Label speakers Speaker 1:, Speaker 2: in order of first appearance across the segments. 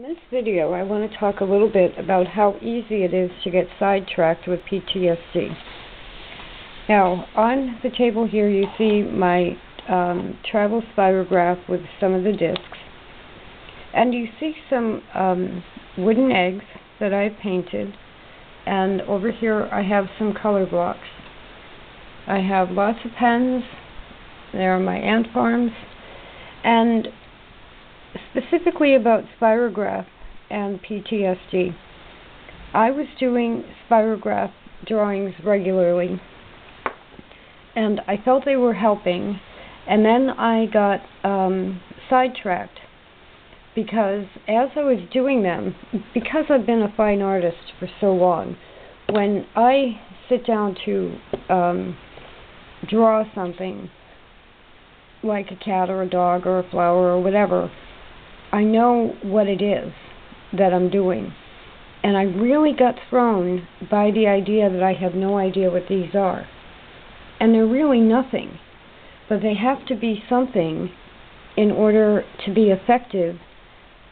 Speaker 1: In this video, I want to talk a little bit about how easy it is to get sidetracked with PTSD. Now, on the table here, you see my travel spirograph with some of the discs. And you see some wooden eggs that I've painted. And over here, I have some color blocks. I have lots of pens. There are my ant farms. And specifically about Spirograph and PTSD, I was doing Spirograph drawings regularly, and I felt they were helping, and then I got sidetracked because as I was doing them, because I've been a fine artist for so long, when I sit down to draw something like a cat or a dog or a flower or whatever, I know what it is that I'm doing. And I really got thrown by the idea that I have no idea what these are. And they're really nothing. But they have to be something in order to be effective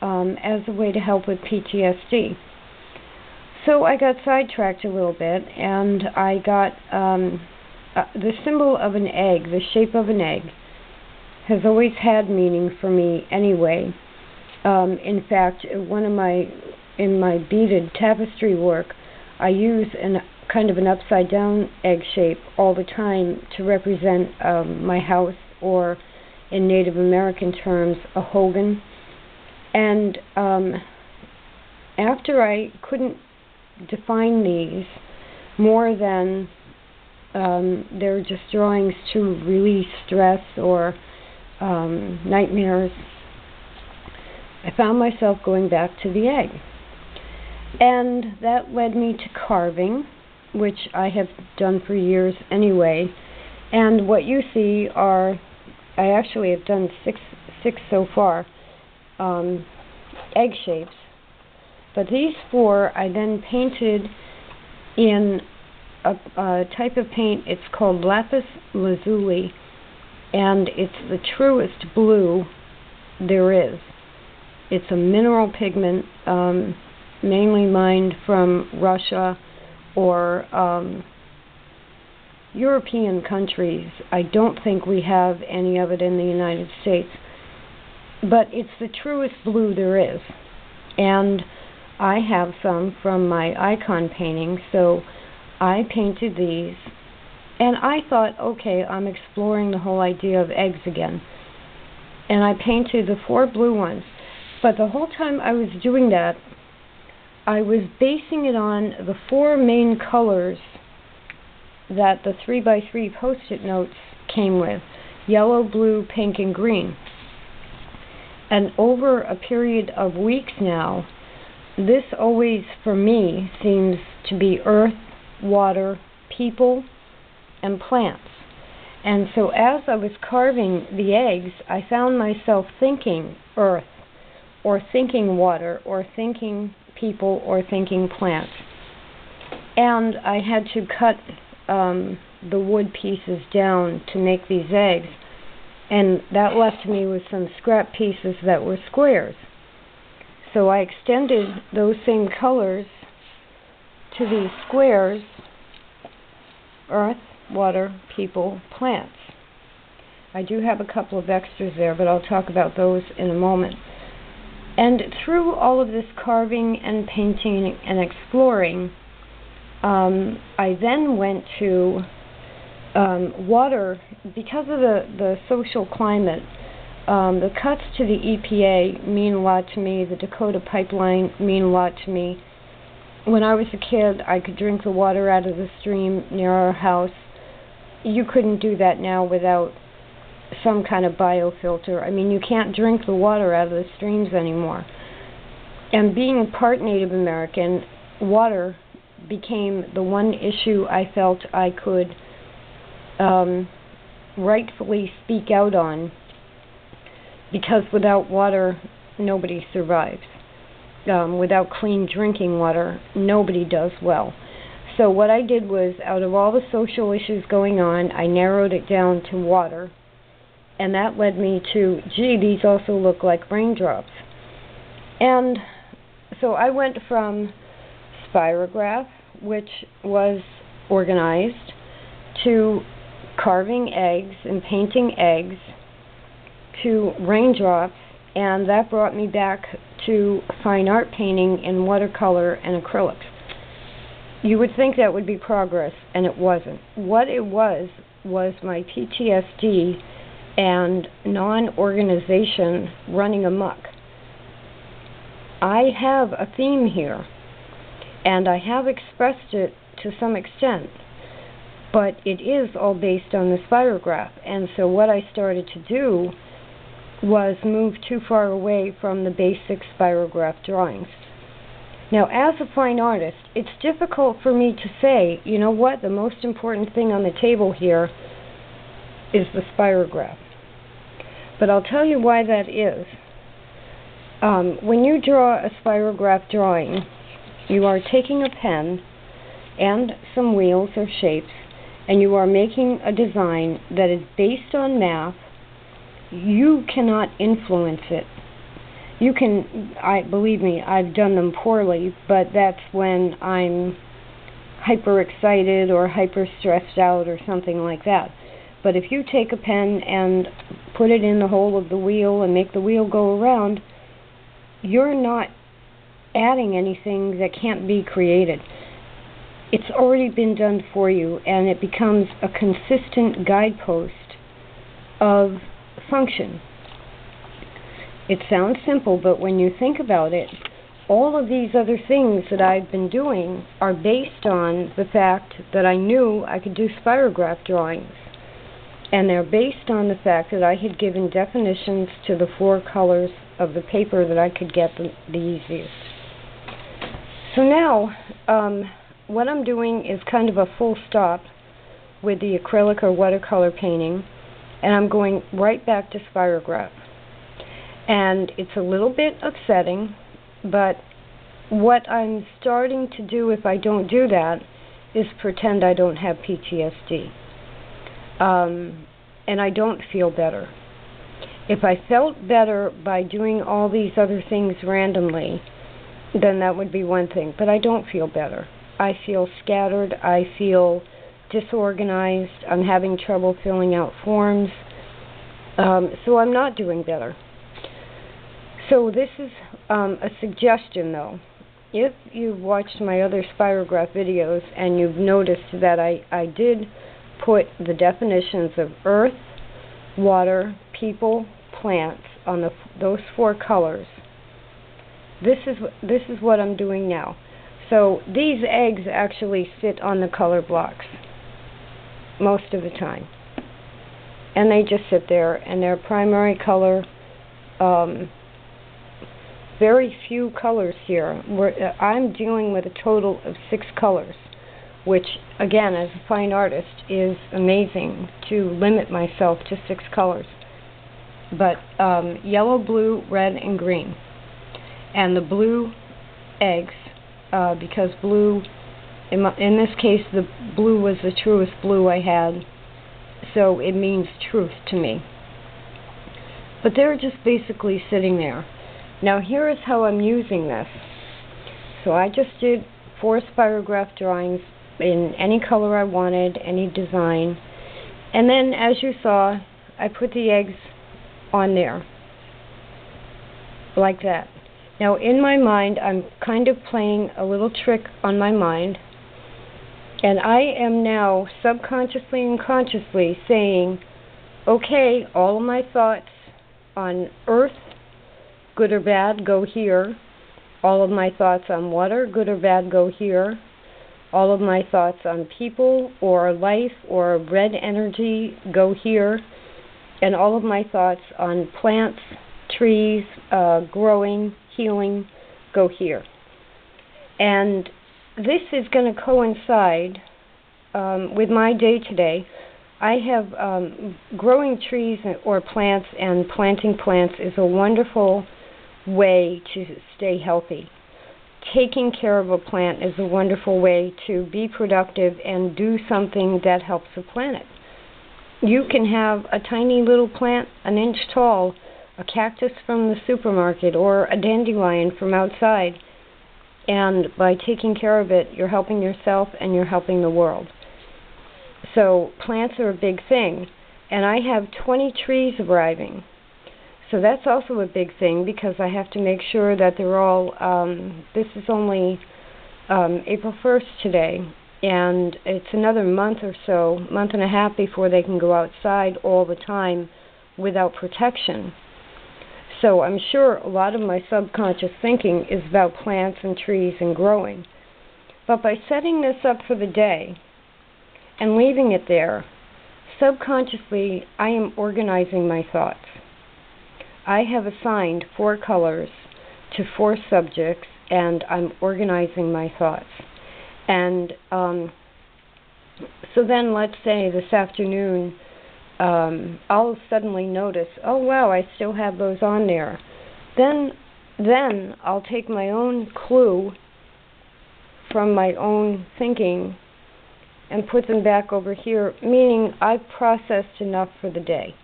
Speaker 1: as a way to help with PTSD. So I got sidetracked a little bit, and I got the symbol of an egg, the shape of an egg, has always had meaning for me anyway. In fact, in my beaded tapestry work, I use kind of an upside down egg shape all the time to represent my house, or in Native American terms, a hogan. And after I couldn't define these more than they're just drawings to release stress or nightmares, I found myself going back to the egg. And that led me to carving, which I have done for years anyway. And what you see are, I actually have done six so far, egg shapes. But these four I then painted in a type of paint. It's called lapis lazuli, and it's the truest blue there is. It's a mineral pigment, mainly mined from Russia or European countries. I don't think we have any of it in the United States. But it's the truest blue there is. And I have some from my icon painting, so I painted these. And I thought, okay, I'm exploring the whole idea of eggs again. And I painted the four blue ones. But the whole time I was doing that, I was basing it on the four main colors that the 3x3 post-it notes came with: yellow, blue, pink, and green. And over a period of weeks now, this always, for me, seems to be earth, water, people, and plants. And so as I was carving the eggs, I found myself thinking earth, or thinking water, or thinking people, or thinking plants. And I had to cut the wood pieces down to make these eggs, and that left me with some scrap pieces that were squares. So I extended those same colors to these squares: earth, water, people, plants. I do have a couple of extras there, but I'll talk about those in a moment. And through all of this carving and painting and exploring, I then went to water. Because of the social climate, the cuts to the EPA mean a lot to me. The Dakota pipeline mean a lot to me. When I was a kid, I could drink the water out of the stream near our house. You couldn't do that now without some kind of biofilter. I mean, you can't drink the water out of the streams anymore. And being part Native American, water became the one issue I felt I could rightfully speak out on, because without water, nobody survives. Without clean drinking water, nobody does well. So what I did was, out of all the social issues going on, I narrowed it down to water. And that led me to, gee, these also look like raindrops. And So I went from Spirograph, which was organized, to carving eggs and painting eggs, to raindrops, and that brought me back to fine art painting in watercolor and acrylics. You would think that would be progress, and it wasn't. What it was my PTSD and non-organization running amok. I have a theme here, and I have expressed it to some extent, but it is all based on the Spirograph. And so what I started to do was move too far away from the basic Spirograph drawings. Now, as a fine artist, it's difficult for me to say, you know what, the most important thing on the table here is the Spirograph. But I'll tell you why that is. When you draw a Spirograph drawing, you are taking a pen and some wheels or shapes, and you are making a design that is based on math. You cannot influence it. You can, believe me, I've done them poorly, but that's when I'm hyper excited or hyper stressed out or something like that. But if you take a pen and put it in the hole of the wheel and make the wheel go around, you're not adding anything that can't be created. It's already been done for you, and it becomes a consistent guidepost of function. It sounds simple, but when you think about it, all of these other things that I've been doing are based on the fact that I knew I could do Spirograph drawings. And they're based on the fact that I had given definitions to the 4 colors of the paper that I could get the easiest. So now, what I'm doing is kind of a full stop with the acrylic or watercolor painting, and I'm going right back to Spirograph. And it's a little bit upsetting, but what I'm starting to do if I don't do that is pretend I don't have PTSD. And I don't feel better. If I felt better by doing all these other things randomly, then that would be one thing. But I don't feel better. I feel scattered. I feel disorganized. I'm having trouble filling out forms. So I'm not doing better. So this is a suggestion, though. If you've watched my other Spirograph videos and you've noticed that I did put the definitions of earth, water, people, plants on those 4 colors. This is what I'm doing now. So these eggs actually sit on the color blocks most of the time, and they just sit there, and they're primary color. Very few colors here. I'm dealing with a total of 6 colors, which, again, as a fine artist, is amazing to limit myself to 6 colors. But yellow, blue, red, and green. And the blue eggs, because blue, in this case, the blue was the truest blue I had, so it means truth to me. But they're just basically sitting there. Now here is how I'm using this. So I just did 4 Spirograph drawings in any color I wanted, any design. And then, as you saw, I put the eggs on there, like that. Now, in my mind, I'm kind of playing a little trick on my mind, and I am now subconsciously and consciously saying, okay, all of my thoughts on earth, good or bad, go here. All of my thoughts on water, good or bad, go here. All of my thoughts on people or life or red energy go here. And all of my thoughts on plants, trees, growing, healing, go here. And this is going to coincide with my day today. I have growing trees or plants, and planting plants is a wonderful way to stay healthy. Taking care of a plant is a wonderful way to be productive and do something that helps the planet. You can have a tiny little plant, an inch tall, a cactus from the supermarket, or a dandelion from outside, And by taking care of it, you're helping yourself and you're helping the world. So plants are a big thing. And I have 20 trees arriving. So that's also a big thing because I have to make sure that they're all, this is only April 1st today, and it's another month or so, month and a half before they can go outside all the time without protection. So I'm sure a lot of my subconscious thinking is about plants and trees and growing. But by setting this up for the day and leaving it there, subconsciously I am organizing my thoughts. I have assigned 4 colors to 4 subjects, and I'm organizing my thoughts. And so then, let's say this afternoon, I'll suddenly notice, oh wow, I still have those on there. Then I'll take my own clue from my own thinking and put them back over here, meaning I've processed enough for the day.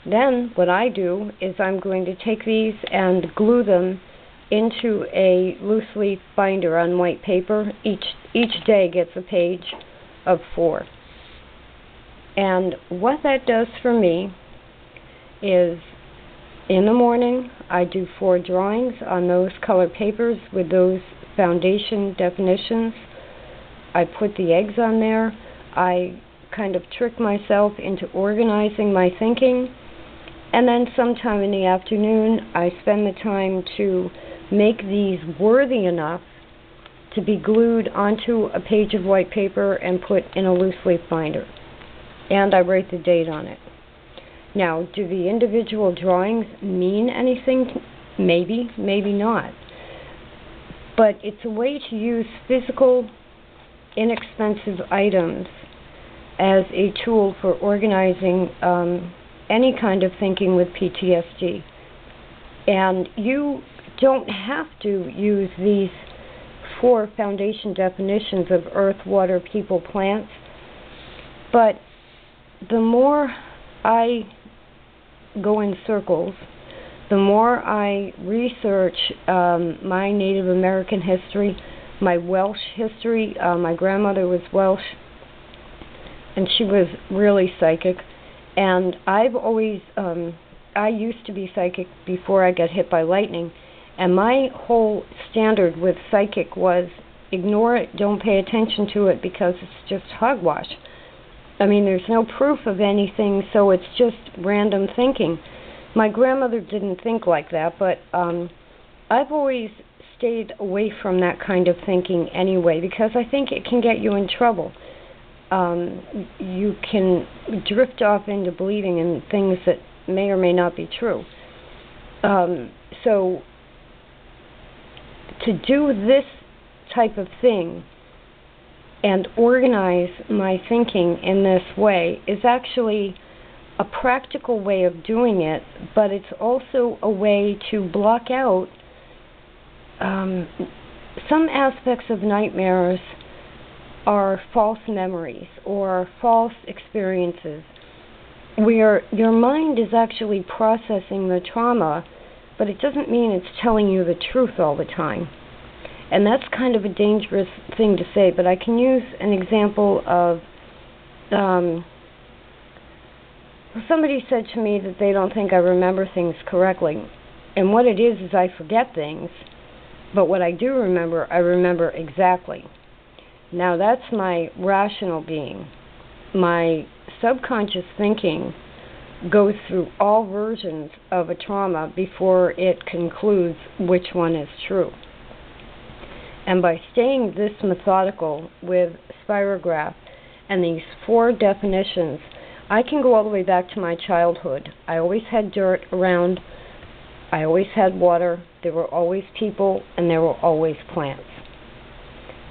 Speaker 1: Then what I do is I'm going to take these and glue them into a loose leaf binder on white paper. Each day gets a page of 4. And what that does for me is in the morning I do 4 drawings on those colored papers with those foundation definitions. I put the eggs on there. I kind of trick myself into organizing my thinking. And then sometime in the afternoon, I spend the time to make these worthy enough to be glued onto a page of white paper and put in a loose leaf binder. And I write the date on it. Now, do the individual drawings mean anything? Maybe, maybe not. But it's a way to use physical, inexpensive items as a tool for organizing any kind of thinking with PTSD. And you don't have to use these 4 foundation definitions of earth, water, people, plants. But the more I go in circles, the more I research my Native American history, my Welsh history. My grandmother was Welsh, and she was really psychic. And I've always, I used to be psychic before I got hit by lightning, and my whole standard with psychic was ignore it, don't pay attention to it, because it's just hogwash. I mean, there's no proof of anything, so it's just random thinking. My grandmother didn't think like that, but I've always stayed away from that kind of thinking anyway, because I think it can get you in trouble. You can drift off into believing in things that may or may not be true. So to do this type of thing and organize my thinking in this way is actually a practical way of doing it, but it's also a way to block out some aspects of nightmares are false memories or false experiences where your mind is actually processing the trauma, but it doesn't mean it's telling you the truth all the time. And that's kind of a dangerous thing to say, but I can use an example of somebody said to me that they don't think I remember things correctly. And what it is I forget things, but what I do remember, I remember exactly. Now that's my rational being. My subconscious thinking goes through all versions of a trauma before it concludes which one is true. And by staying this methodical with Spirograph and these 4 definitions, I can go all the way back to my childhood. I always had dirt around, I always had water, there were always people, and there were always plants.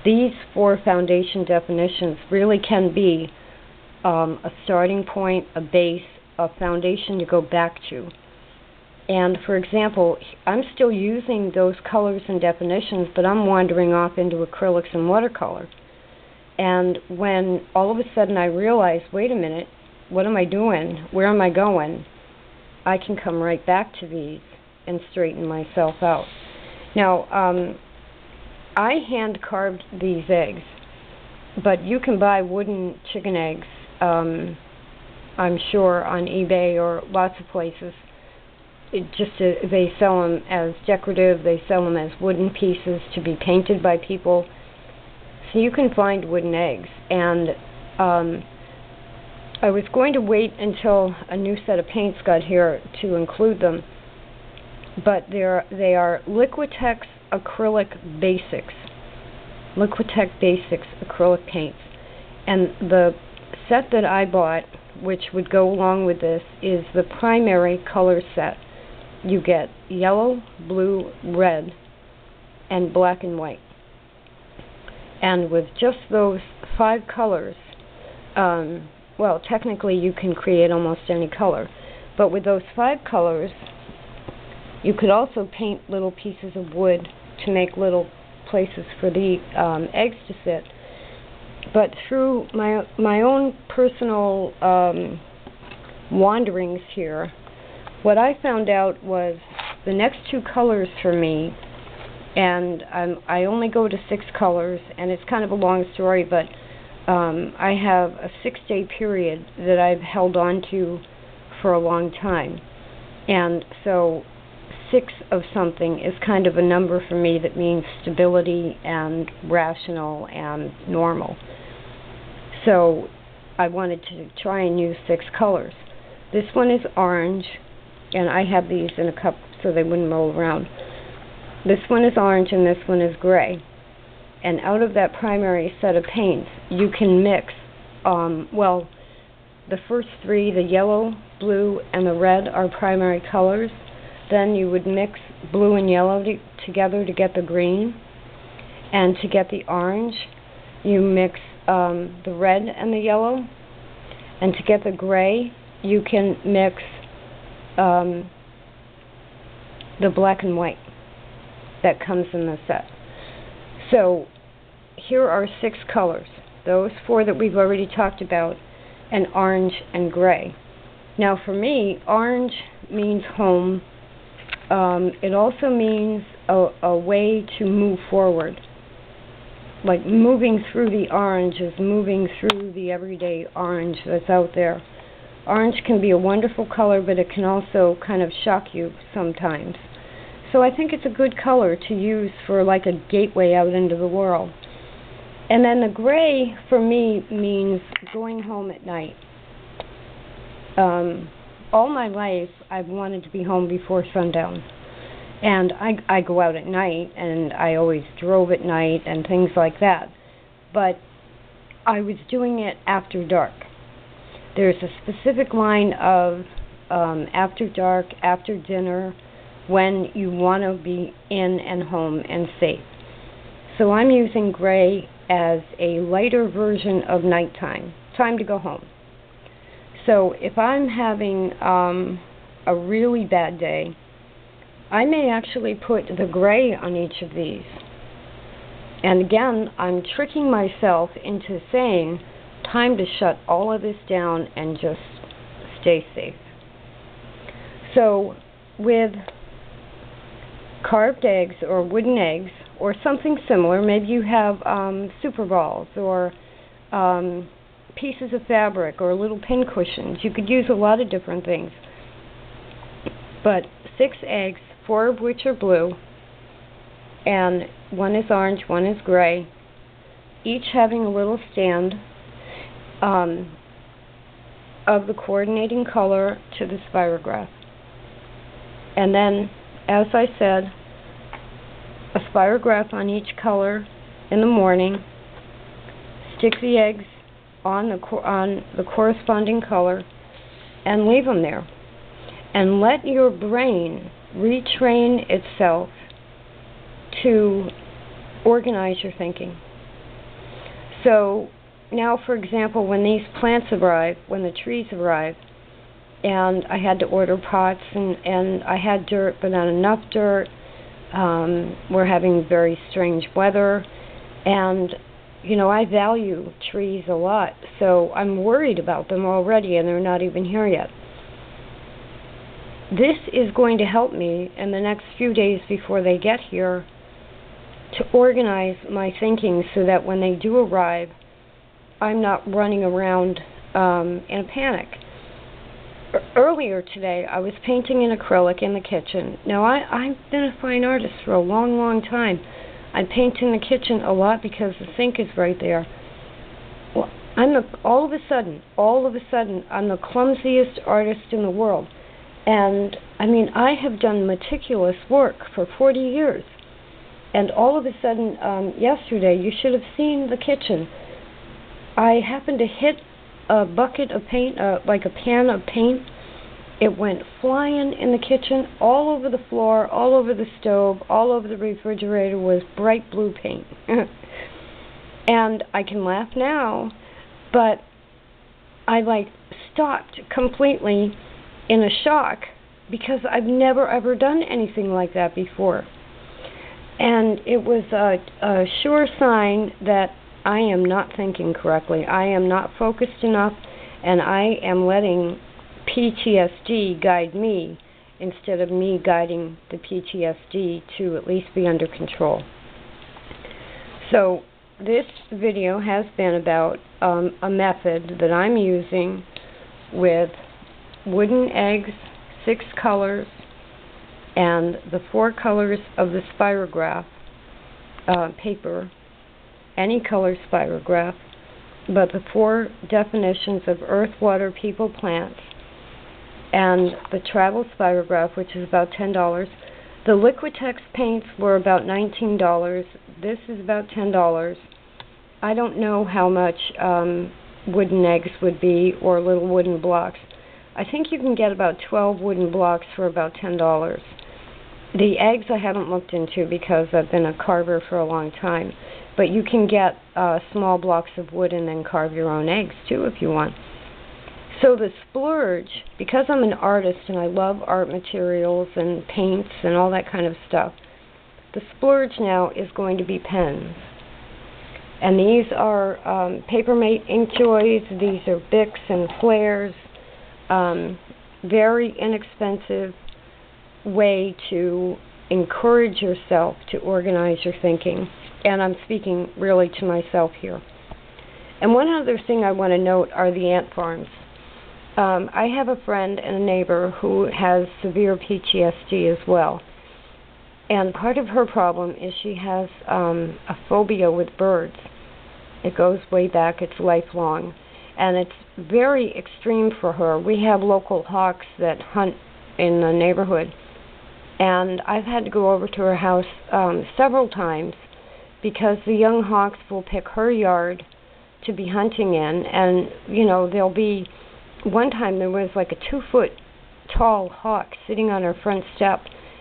Speaker 1: These 4 foundation definitions really can be a starting point, a base, a foundation to go back to. And for example, I'm still using those colors and definitions, but I'm wandering off into acrylics and watercolor. And when all of a sudden I realize, wait a minute, what am I doing? Where am I going? I can come right back to these and straighten myself out. Now, I hand carved these eggs, but you can buy wooden chicken eggs, I'm sure, on eBay or lots of places. They sell them as decorative, they sell them as wooden pieces to be painted by people. So you can find wooden eggs. And I was going to wait until a new set of paints got here to include them, but they are Liquitex Acrylic Basics. Liquitex Basics acrylic paints. And the set that I bought, which would go along with this, is the primary color set. You get yellow, blue, red, and black and white. And with just those 5 colors, well, technically you can create almost any color, but with those 5 colors, you could also paint little pieces of wood to make little places for the eggs to sit. But through my own personal wanderings here, what I found out was the next 2 colors for me, and I only go to 6 colors, and it's kind of a long story, but I have a 6-day period that I've held on to for a long time. And so 6 of something is kind of a number for me that means stability and rational and normal. So I wanted to try and use 6 colors. This one is orange, and I have these in a cup so they wouldn't roll around. This one is orange and this one is gray. And out of that primary set of paints, you can mix, well, the first 3, the yellow, blue, and the red are primary colors. Then you would mix blue and yellow together to get the green. And to get the orange, you mix the red and the yellow. And to get the gray, you can mix the black and white that comes in the set. So here are 6 colors. Those 4 that we've already talked about, and orange and gray. Now for me, orange means home. It also means a way to move forward. Like moving through the orange is moving through the everyday orange that's out there. Orange can be a wonderful color, but it can also kind of shock you sometimes. So I think it's a good color to use for like a gateway out into the world. And then the gray, for me, means going home at night. All my life, I've wanted to be home before sundown. And I go out at night, and I always drove at night and things like that. But I was doing it after dark. There's a specific line of after dark, after dinner, when you want to be in and home and safe. So I'm using gray as a lighter version of nighttime, time to go home. So if I'm having a really bad day, I may actually put the gray on each of these. And again, I'm tricking myself into saying, time to shut all of this down and just stay safe. So with carved eggs or wooden eggs or something similar, maybe you have super balls or pieces of fabric or little pin cushions. You could use a lot of different things. But 6 eggs, 4 of which are blue, and 1 is orange, 1 is gray, each having a little stand of the coordinating color to the spirograph. And then, as I said, a spirograph on each color in the morning. Stick the eggs on the corresponding color and leave them there. And let your brain retrain itself to organize your thinking. So now, for example, when these plants arrive, when the trees arrive, and I had to order pots, and I had dirt, but not enough dirt. We're having very strange weather, and, you know, I value trees a lot, so I'm worried about them already, and they're not even here yet. This is going to help me in the next few days before they get here to organize my thinking so that when they do arrive, I'm not running around in a panic. Earlier today, I was painting in acrylic in the kitchen. Now, I've been a fine artist for a long, long time. I paint in the kitchen a lot because the sink is right there. Well, all of a sudden, I'm the clumsiest artist in the world. And, I mean, I have done meticulous work for 40 years. And all of a sudden, yesterday, you should have seen the kitchen. I happened to hit a bucket of paint, like a pan of paint. It went flying in the kitchen, all over the floor, all over the stove, all over the refrigerator was bright blue paint. And I can laugh now, but I stopped completely in a shock because I've never ever done anything like that before. And it was a sure sign that I am not thinking correctly. I am not focused enough, and I am letting PTSD guide me instead of me guiding the PTSD to at least be under control. So this video has been about a method that I'm using with wooden eggs, 6 colors, and the 4 colors of the Spirograph paper, any color Spirograph, but the 4 definitions of earth, water, people, plants, and the travel Spirograph, which is about $10. The Liquitex paints were about $19. This is about $10. I don't know how much wooden eggs would be or little wooden blocks. I think you can get about 12 wooden blocks for about $10. The eggs I haven't looked into because I've been a carver for a long time. But you can get small blocks of wood and then carve your own eggs, too, if you want. So the splurge, because I'm an artist and I love art materials and paints and all that kind of stuff, the splurge now is going to be pens. And these are Papermate Inkjoys. These are Bics and Flares. Very inexpensive way to encourage yourself to organize your thinking. And I'm speaking really to myself here. And one other thing I want to note are the ant farms. I have a friend and a neighbor who has severe PTSD as well. And part of her problem is she has a phobia with birds. It goes way back, it's lifelong. And it's very extreme for her. We have local hawks that hunt in the neighborhood. And I've had to go over to her house several times because the young hawks will pick her yard to be hunting in. And, you know, there'll be... One time there was like a 2-foot tall hawk sitting on her front step,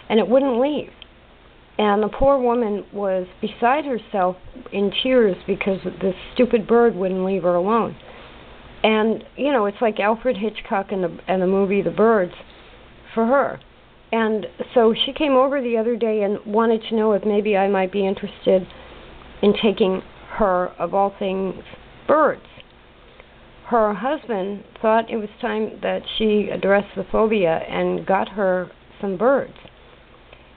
Speaker 1: and it wouldn't leave. And the poor woman was beside herself in tears because this stupid bird wouldn't leave her alone. And, you know, it's like Alfred Hitchcock and the movie The Birds for her. And so she came over the other day and wanted to know if maybe I might be interested in taking her, of all things, birds. Her husband thought it was time that she addressed the phobia and got her some birds.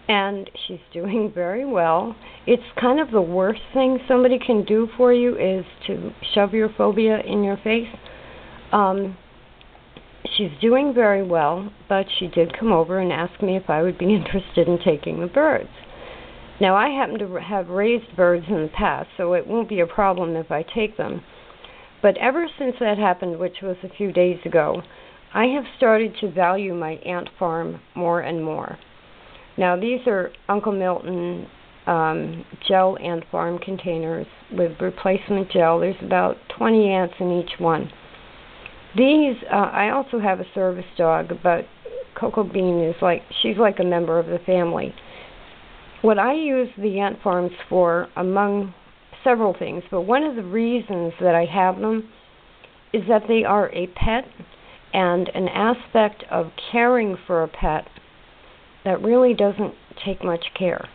Speaker 1: And she's doing very well. It's kind of the worst thing somebody can do for you is to shove your phobia in your face. She's doing very well, but she did come over and ask me if I would be interested in taking the birds. Now, I happen to have raised birds in the past, so it won't be a problem if I take them. But ever since that happened, which was a few days ago, I have started to value my ant farm more and more. Now, these are Uncle Milton gel ant farm containers with replacement gel. There's about 20 ants in each one. These, I also have a service dog, but Coco Bean is she's like a member of the family. What I use the ant farms for, among several things, but one of the reasons that I have them is that they are a pet and an aspect of caring for a pet that really doesn't take much care.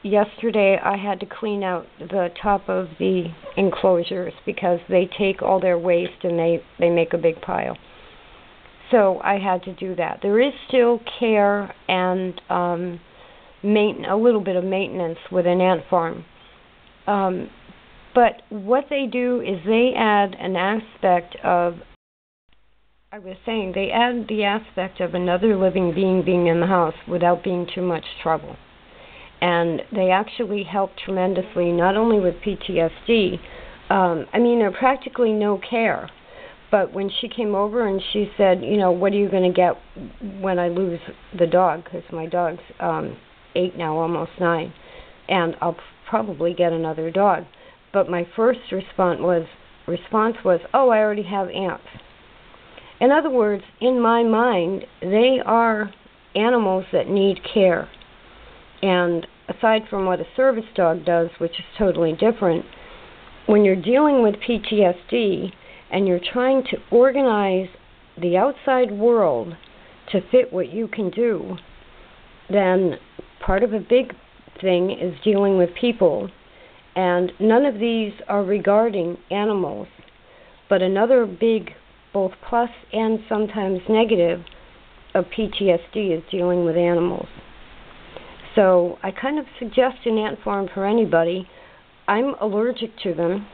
Speaker 1: Yesterday I had to clean out the top of the enclosures because they take all their waste and they make a big pile. So I had to do that. There is still care and a little bit of maintenance with an ant farm. But what they do is they add an aspect of, they add the aspect of another living being in the house without being too much trouble. And they actually help tremendously, not only with PTSD. They're practically no care. But when she came over and she said, what are you going to get when I lose the dog? Because my dog's 8 now, almost 9. And I'll probably get another dog. But my first response was, oh, I already have ants. In other words, in my mind, they are animals that need care. And aside from what a service dog does, which is totally different, when you're dealing with PTSD and you're trying to organize the outside world to fit what you can do, then part of a big thing is dealing with people. And none of these are regarding animals, but another big, both plus and sometimes negative, of PTSD is dealing with animals. So I kind of suggest an ant farm for anybody. I'm allergic to them.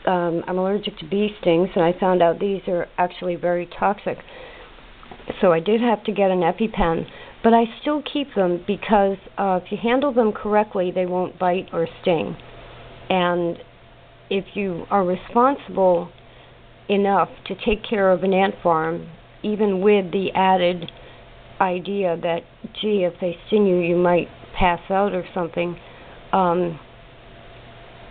Speaker 1: I'm allergic to bee stings, and I found out these are actually very toxic. So I did have to get an EpiPen, but I still keep them because if you handle them correctly, they won't bite or sting. And if you are responsible enough to take care of an ant farm, even with the added idea that, gee, if they sting you, you might pass out or something,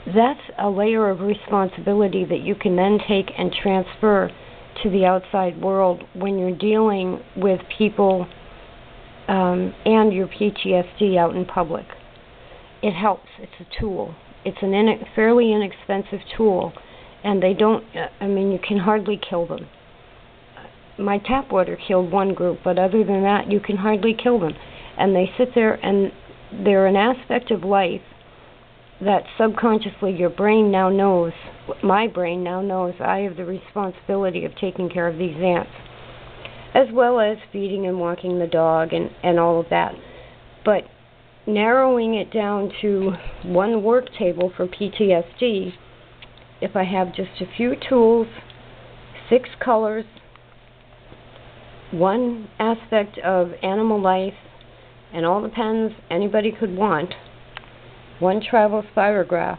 Speaker 1: that's a layer of responsibility that you can then take and transfer to the outside world when you're dealing with people and your PTSD out in public. It helps. It's a tool. It's a fairly inexpensive tool, and they don't, you can hardly kill them. My tap water killed one group, but other than that, you can hardly kill them. And they sit there, and they're an aspect of life that subconsciously your brain now knows, my brain now knows, I have the responsibility of taking care of these ants, as well as feeding and walking the dog and all of that. But narrowing it down to one work table for PTSD, if I have just a few tools, 6 colors, one aspect of animal life, and all the pens anybody could want, one travel spirograph,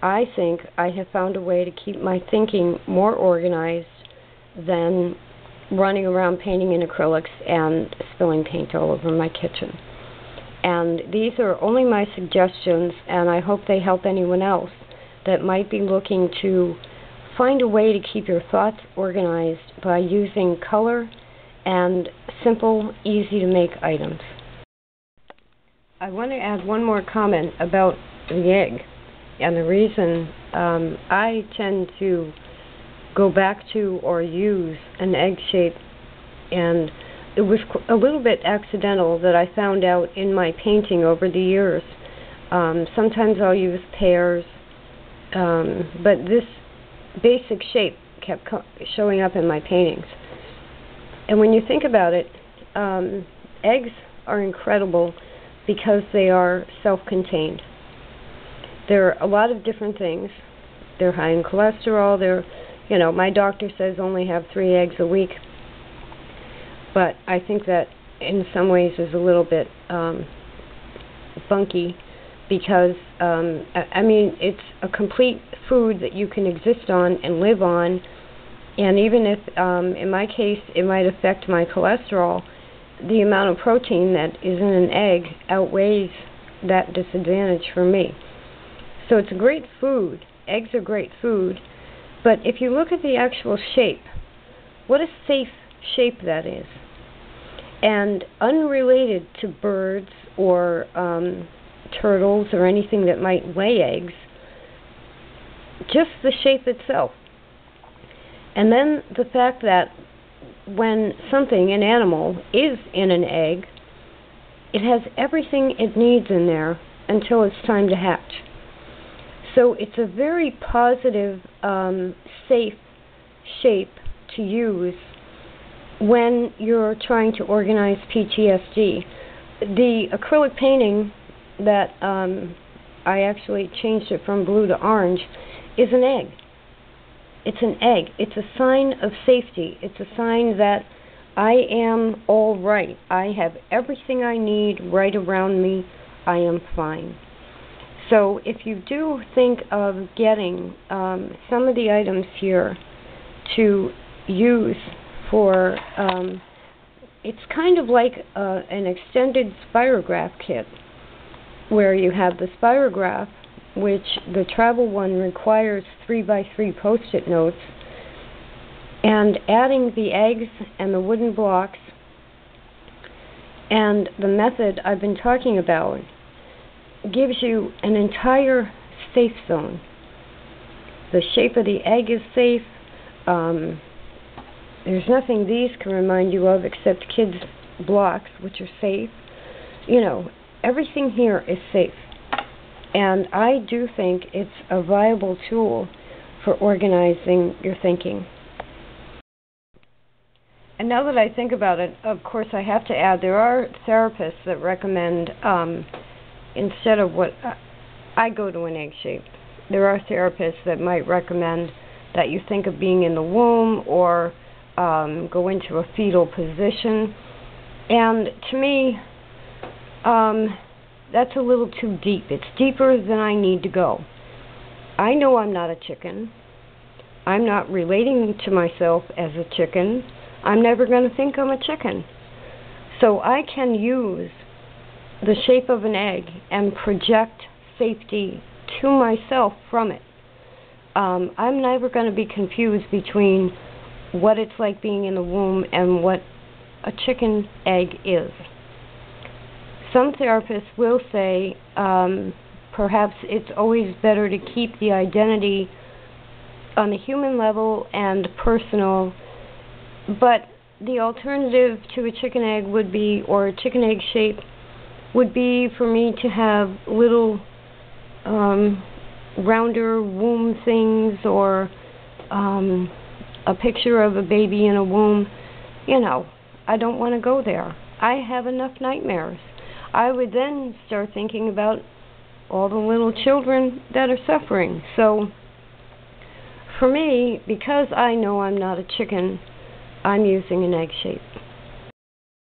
Speaker 1: I think I have found a way to keep my thinking more organized than running around painting in acrylics and spilling paint all over my kitchen. And these are only my suggestions, and I hope they help anyone else that might be looking to find a way to keep your thoughts organized by using color and simple, easy-to-make items. I want to add one more comment about the egg, and the reason I tend to go back to or use an egg shape, and it was a little bit accidental that I found out in my painting over the years. Sometimes I'll use pears, but this basic shape kept showing up in my paintings. And when you think about it, eggs are incredible because they are self-contained. They're a lot of different things. They're high in cholesterol. My doctor says only have 3 eggs a week. But I think that in some ways is a little bit funky because, it's a complete food that you can exist on and live on. And even if, in my case, it might affect my cholesterol, the amount of protein that is in an egg outweighs that disadvantage for me. So it's a great food. Eggs are great food. But if you look at the actual shape, what a safe shape that is. And unrelated to birds or turtles or anything that might lay eggs, just the shape itself. And then the fact that when something, an animal, is in an egg, it has everything it needs in there until it's time to hatch. So it's a very positive, safe shape to use when you're trying to organize PTSD. the acrylic painting that I actually changed it from blue to orange is an egg. It's an egg. It's a sign of safety. It's a sign that I am all right. I have everything I need right around me. I am fine. So if you do think of getting some of the items here to use for, it's kind of like an extended Spirograph kit, where you have the Spirograph, which the travel one requires 3x3 post-it notes, and adding the eggs and the wooden blocks and the method I've been talking about gives you an entire safe zone. The shape of the egg is safe. There's nothing these can remind you of except kids' blocks, which are safe. You know, everything here is safe. And I do think it's a viable tool for organizing your thinking. And now that I think about it, of course I have to add, there are therapists that recommend, instead of what I go to an egg shape, there are therapists that might recommend that you think of being in the womb or go into a fetal position. And to me, that's a little too deep. It's deeper than I need to go. I know I'm not a chicken. I'm not relating to myself as a chicken. I'm never going to think I'm a chicken. So I can use the shape of an egg and project safety to myself from it. I'm never going to be confused between what it's like being in the womb and what a chicken egg is. Some therapists will say perhaps it's always better to keep the identity on the human level and personal, but the alternative to a chicken egg would be, or a chicken egg shape, would be for me to have little rounder womb things, or a picture of a baby in a womb. You know, I don't want to go there. I have enough nightmares. I would then start thinking about all the little children that are suffering. So for me, because I know I'm not a chicken, I'm using an egg shape.